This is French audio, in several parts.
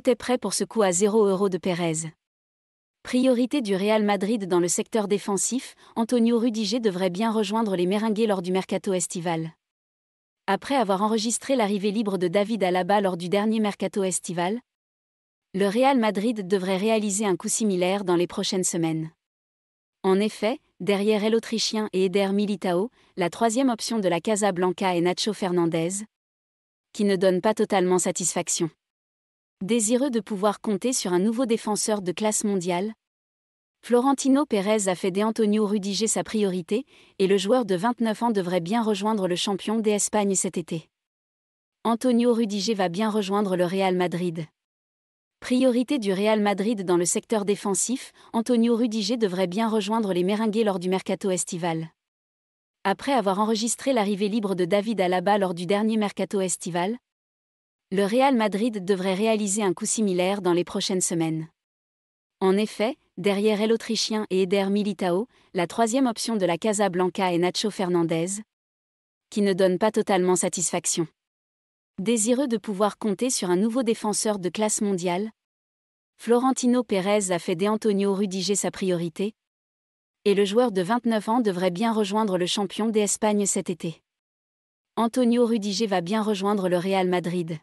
tout est prêt pour ce coup à 0 € de Pérez. Priorité du Real Madrid dans le secteur défensif, Antonio Rudiger devrait bien rejoindre les Merengues lors du mercato estival. Après avoir enregistré l'arrivée libre de David Alaba lors du dernier mercato estival, le Real Madrid devrait réaliser un coup similaire dans les prochaines semaines. En effet, derrière l'Autrichien et Eder Militao, la troisième option de la Casablanca est Nacho Fernandez, qui ne donne pas totalement satisfaction. Désireux de pouvoir compter sur un nouveau défenseur de classe mondiale, Florentino Pérez a fait d'Antonio Rudiger sa priorité, et le joueur de 29 ans devrait bien rejoindre le champion d'Espagne cet été. Antonio Rudiger va bien rejoindre le Real Madrid. Priorité du Real Madrid dans le secteur défensif, Antonio Rudiger devrait bien rejoindre les Merengues lors du mercato estival. Après avoir enregistré l'arrivée libre de David Alaba lors du dernier mercato estival, le Real Madrid devrait réaliser un coup similaire dans les prochaines semaines. En effet, derrière l'Autrichien et Eder Militao, la troisième option de la Casablanca est Nacho Fernandez, qui ne donne pas totalement satisfaction. Désireux de pouvoir compter sur un nouveau défenseur de classe mondiale, Florentino Pérez a fait d'Antonio Rudiger sa priorité, et le joueur de 29 ans devrait bien rejoindre le champion d'Espagne cet été. Antonio Rudiger va bien rejoindre le Real Madrid.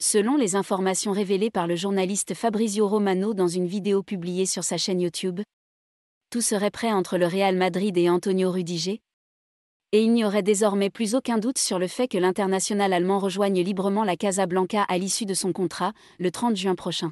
Selon les informations révélées par le journaliste Fabrizio Romano dans une vidéo publiée sur sa chaîne YouTube, tout serait prêt entre le Real Madrid et Antonio Rudiger, et il n'y aurait désormais plus aucun doute sur le fait que l'international allemand rejoigne librement la Casablanca à l'issue de son contrat, le 30 juin prochain.